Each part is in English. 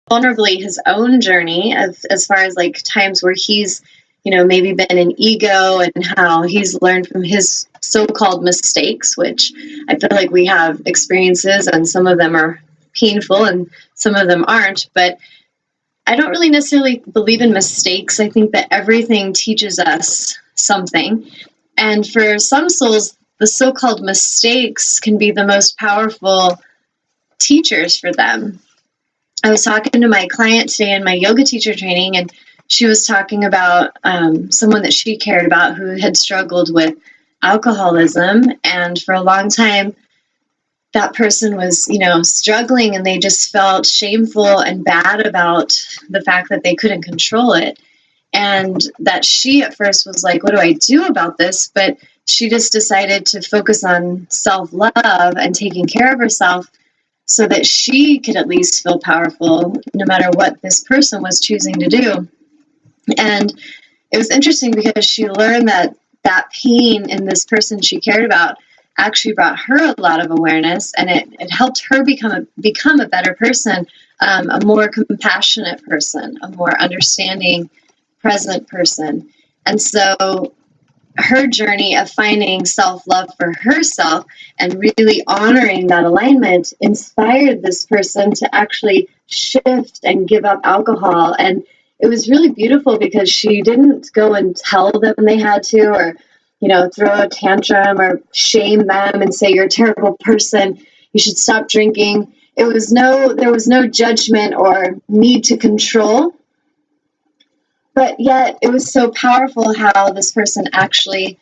vulnerably his own journey as far as like times where he's, maybe been in ego and how he's learned from his so-called mistakes, which I feel like we have experiences and some of them are painful and some of them aren't. But I don't really necessarily believe in mistakes. I think that everything teaches us something. And for some souls, the so-called mistakes can be the most powerful teachers for them. I was talking to my client today in my yoga teacher training, and she was talking about someone that she cared about who had struggled with alcoholism. And for a long time, that person was, struggling, and they just felt shameful and bad about the fact that they couldn't control it. And that she at first was like, what do I do about this? But she just decided to focus on self-love and taking care of herself so that she could at least feel powerful no matter what this person was choosing to do. And it was interesting because she learned that that pain in this person she cared about actually brought her a lot of awareness, and it helped her become a better person, a more compassionate person, a more understanding, present person. And so her journey of finding self-love for herself and really honoring that alignment inspired this person to actually shift and give up alcohol. And it was really beautiful because she didn't go and tell them they had to, or throw a tantrum or shame them and say, you're a terrible person, you should stop drinking. There was no judgment or need to control. But yet it was so powerful how this person actually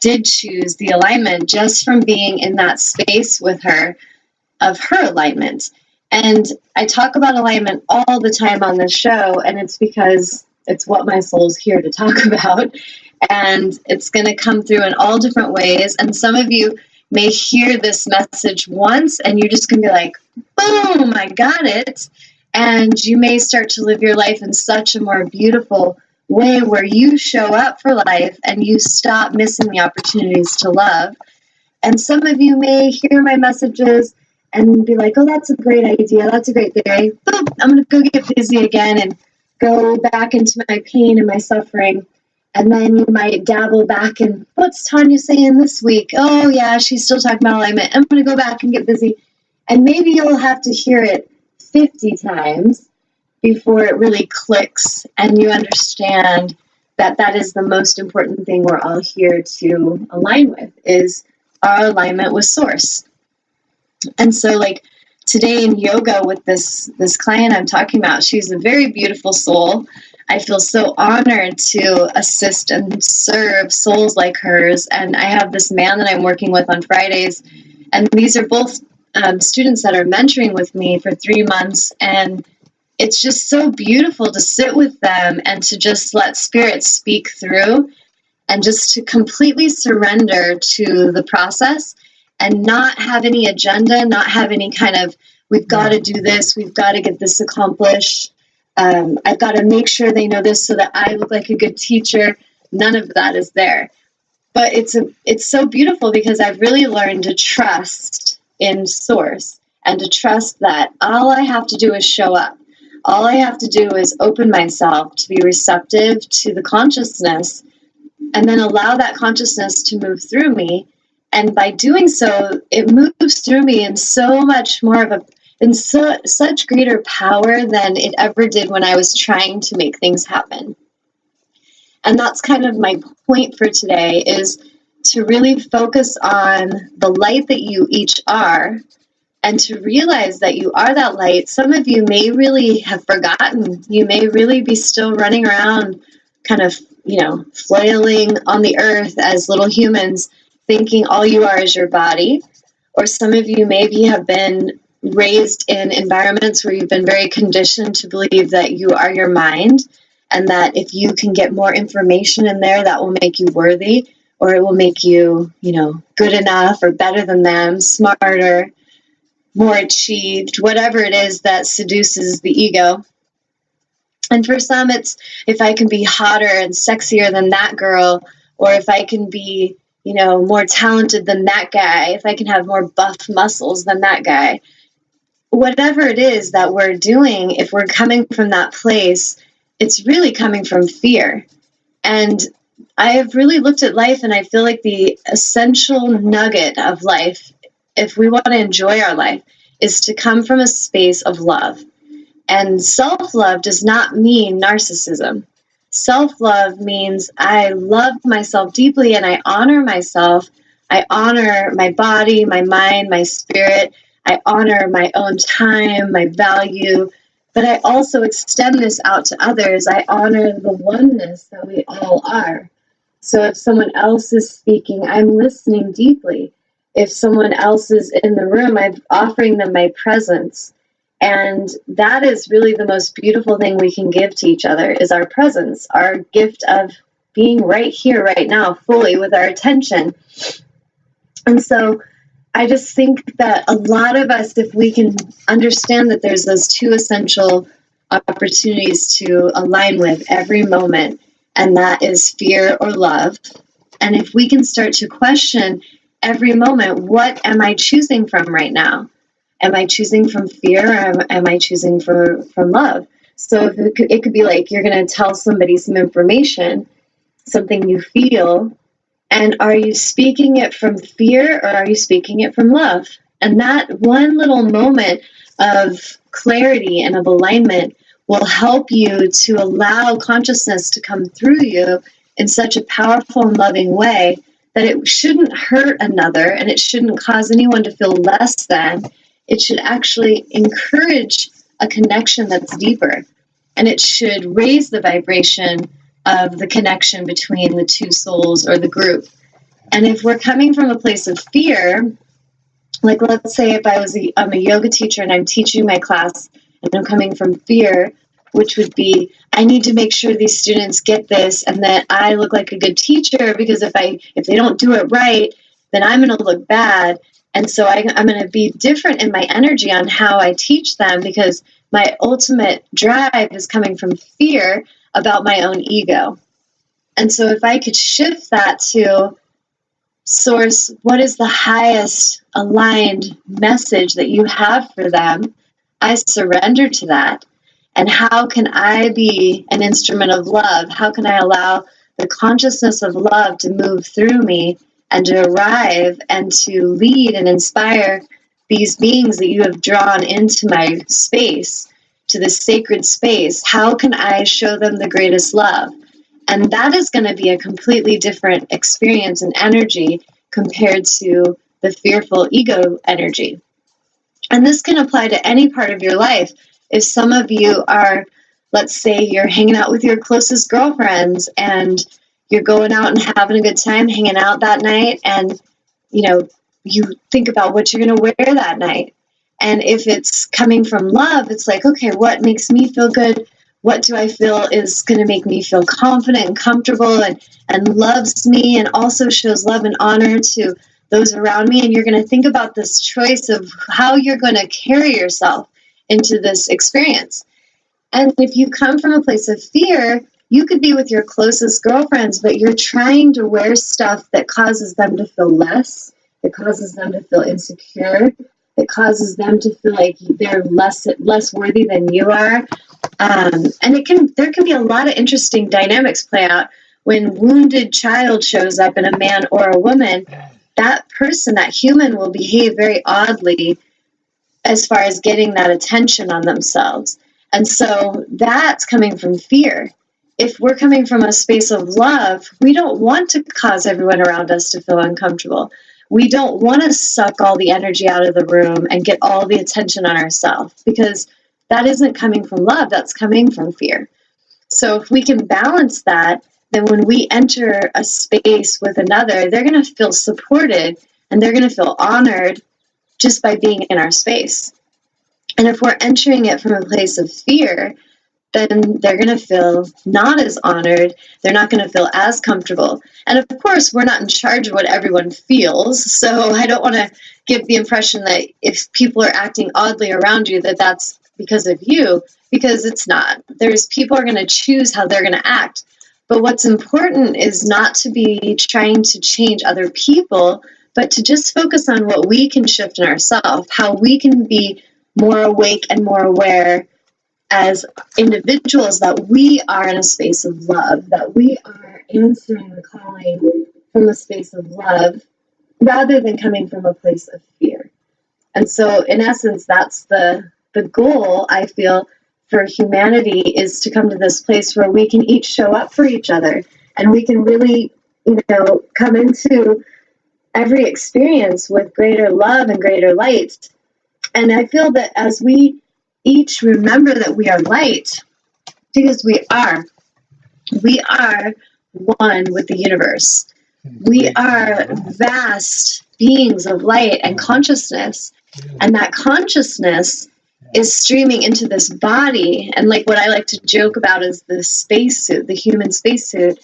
did choose the alignment just from being in that space with her of her alignment. And I talk about alignment all the time on this show, and it's because it's what my soul's here to talk about. And it's going to come through in all different ways. And some of you may hear this message once and you're just going to be like, boom, I got it. And you may start to live your life in such a more beautiful way where you show up for life and you stop missing the opportunities to love. And some of you may hear my messages and be like, oh, that's a great idea. That's a great theory. Boom, I'm going to go get busy again and go back into my pain and my suffering. And then you might dabble back in, what's Tanya saying this week? Oh, yeah, she's still talking about alignment. I'm going to go back and get busy. And maybe you'll have to hear it 50 times before it really clicks and you understand that that is the most important thing we're all here to align with, is our alignment with Source. And so, like, today in yoga with this client I'm talking about, she's a very beautiful soul. I feel so honored to assist and serve souls like hers. And I have this man that I'm working with on Fridays. And these are both students that are mentoring with me for 3 months. And it's just so beautiful to sit with them and to just let Spirit speak through and just to completely surrender to the process and not have any agenda, not have any kind of, we've got to do this, we've got to get this accomplished. I've got to make sure they know this so that I look like a good teacher. None of that is there. But it's so beautiful because I've really learned to trust in Source and to trust that all I have to do is show up. All I have to do is open myself to be receptive to the consciousness and then allow that consciousness to move through me. And by doing so, it moves through me in so much more of such greater power than it ever did when I was trying to make things happen. And that's kind of my point for today, is to really focus on the light that you each are and to realize that you are that light. Some of you may really have forgotten. You may really be still running around kind of, flailing on the earth as little humans, thinking all you are is your body. Or some of you maybe have been raised in environments where you've been very conditioned to believe that you are your mind, and that if you can get more information in there, that will make you worthy, or it will make you, good enough or better than them, smarter, more achieved, whatever it is that seduces the ego. And for some, it's if I can be hotter and sexier than that girl, or if I can be, more talented than that guy, if I can have more buff muscles than that guy. whatever it is that we're doing, if we're coming from that place, it's really coming from fear. And I have really looked at life, and I feel like the essential nugget of life, if we want to enjoy our life, is to come from a space of love. And self-love does not mean narcissism. Self-love means I love myself deeply and I honor myself. I honor my body, my mind, my spirit. I honor my own time, my value. But I also extend this out to others. I honor the oneness that we all are. So if someone else is speaking, I'm listening deeply. If someone else is in the room, I'm offering them my presence. And that is really the most beautiful thing we can give to each other, is our presence, our gift of being right here, right now, fully with our attention. And so I just think that a lot of us, if we can understand that there's those two essential opportunities to align with every moment, and that is fear or love. And if we can start to question every moment, what am I choosing from right now? Am I choosing from fear, or am I choosing from love? So if it could be like you're going to tell somebody some information, something you feel, and are you speaking it from fear or are you speaking it from love? And that one little moment of clarity and of alignment will help you to allow consciousness to come through you in such a powerful and loving way that it shouldn't hurt another, and it shouldn't cause anyone to feel less than. It should actually encourage a connection that's deeper, and it should raise the vibration of the connection between the two souls or the group. And if we're coming from a place of fear, like let's say if I'm a yoga teacher and I'm teaching my class and I'm coming from fear, which would be, I need to make sure these students get this and that I look like a good teacher, because if they don't do it right, then I'm going to look bad. And so I'm going to be different in my energy on how I teach them, because my ultimate drive is coming from fear about my own ego. And so if I could shift that to, source, what is the highest aligned message that you have for them? I surrender to that. And how can I be an instrument of love? How can I allow the consciousness of love to move through me and to arrive and to lead and inspire these beings that you have drawn into my space, to this sacred space? How can I show them the greatest love? And that is going to be a completely different experience and energy compared to the fearful ego energy. And this can apply to any part of your life. If some of you are, let's say you're hanging out with your closest girlfriends and you're going out and having a good time hanging out that night, and you think about what you're going to wear that night. And if it's coming from love, it's like, okay, what makes me feel good? What do I feel is going to make me feel confident and comfortable and loves me, and also shows love and honor to those around me? And you're going to think about this choice of how you're going to carry yourself into this experience. And if you come from a place of fear, you could be with your closest girlfriends, but you're trying to wear stuff that causes them to feel less, that causes them to feel insecure, that causes them to feel like they're less worthy than you are. And there can be a lot of interesting dynamics play out when wounded child shows up in a man or a woman. That person, that human, will behave very oddly as far as getting that attention on themselves. And so that's coming from fear. If we're coming from a space of love, we don't want to cause everyone around us to feel uncomfortable. We don't want to suck all the energy out of the room and get all the attention on ourselves, because that isn't coming from love, that's coming from fear. So if we can balance that, then when we enter a space with another, they're going to feel supported and they're going to feel honored just by being in our space. And if we're entering it from a place of fear, then they're going to feel not as honored. They're not going to feel as comfortable. And of course, we're not in charge of what everyone feels. So I don't want to give the impression that if people are acting oddly around you, that that's because of you, because it's not. There's people are going to choose how they're going to act. But what's important is not to be trying to change other people, but to just focus on what we can shift in ourselves, how we can be more awake and more aware as individuals that we are in a space of love, that we are answering the calling from a space of love rather than coming from a place of fear. And so in essence, that's the goal, I feel, for humanity, is to come to this place where we can each show up for each other, and we can really, come into every experience with greater love and greater light. And I feel that as we each remember that we are light, because we are one with the universe. We are vast beings of light and consciousness, and that consciousness is streaming into this body. And like what I like to joke about is the spacesuit, the human spacesuit.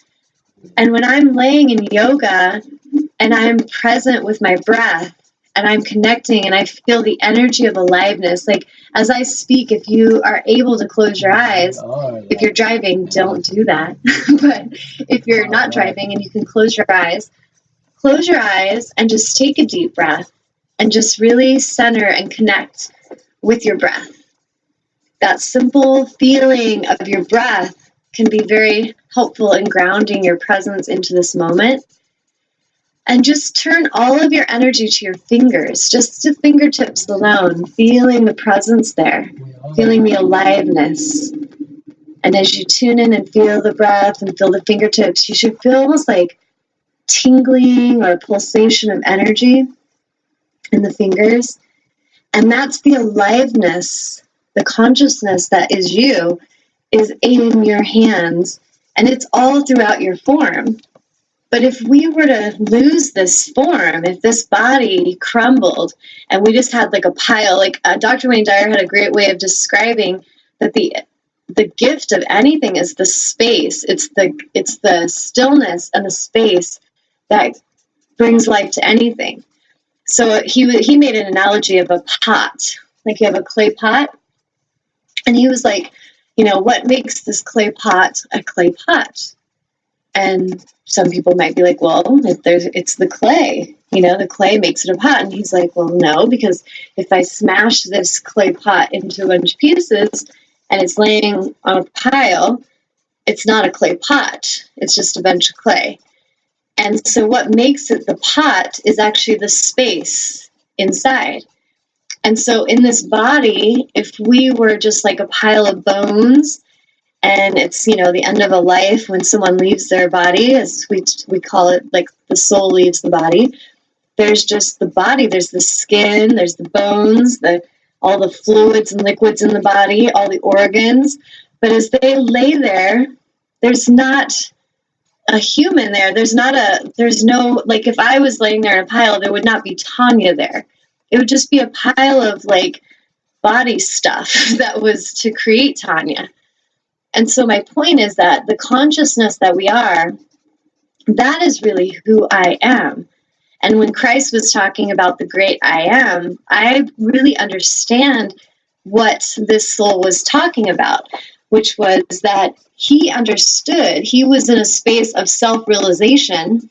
And when I'm laying in yoga and I'm present with my breath and I'm connecting and I feel the energy of aliveness, like as I speak, if you are able to close your eyes, if you're driving, don't do that. But if you're not driving and you can close your eyes and just take a deep breath and just really center and connect with your breath. That simple feeling of your breath can be very helpful in grounding your presence into this moment. And just turn all of your energy to your fingers, just to fingertips alone, feeling the presence there, feeling the aliveness. And as you tune in and feel the breath and feel the fingertips, you should feel almost like tingling or pulsation of energy in the fingers. And that's the aliveness, the consciousness that is you, is in your hands. And it's all throughout your form. But if we were to lose this form, if this body crumbled and we just had like a pile, like Dr. Wayne Dyer had a great way of describing that the gift of anything is the space. It's the stillness and the space that brings life to anything. So he made an analogy of a pot, like you have a clay pot, and he was like, what makes this clay pot a clay pot? And some people might be like, well, it's the clay, the clay makes it a pot. And he's like, well, no, because if I smash this clay pot into a bunch of pieces and it's laying on a pile, it's not a clay pot. It's just a bunch of clay. And so what makes it the pot is actually the space inside. And so in this body, if we were just like a pile of bones, and it's, the end of a life when someone leaves their body, as we call it, like the soul leaves the body. There's just the body, there's the skin, there's the bones, all the fluids and liquids in the body, all the organs. But as they lay there, there's not a human there. There's no, like if I was laying there in a pile, there would not be Tanya there. It would just be a pile of like body stuff that was to create Tanya. And so my point is that the consciousness that we are, that is really who I am. And when Christ was talking about the great I am, I really understand what this soul was talking about, which was that he understood, he was in a space of self-realization,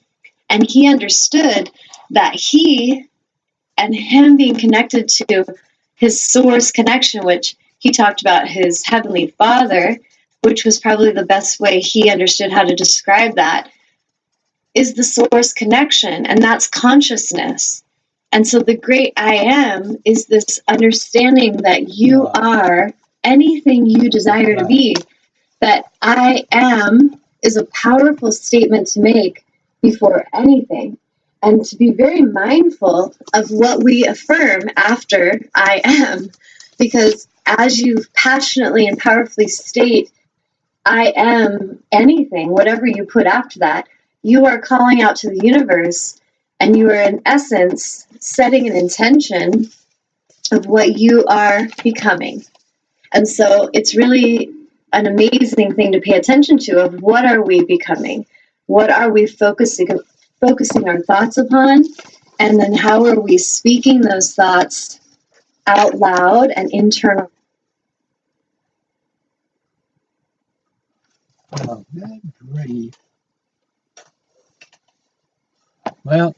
and he understood that he and him being connected to his source connection, which he talked about his heavenly Father, which was probably the best way he understood how to describe that, is the source connection, and that's consciousness. And so the great I am is this understanding that you are anything you desire to be. That I am is a powerful statement to make before anything, and to be very mindful of what we affirm after I am, because as you passionately and powerfully state I am anything, whatever you put after that, you are calling out to the universe, and you are in essence setting an intention of what you are becoming. And so it's really an amazing thing to pay attention to, of what are we becoming? What are we focusing our thoughts upon? And then how are we speaking those thoughts out loud and internal? Oh, good grief. Well,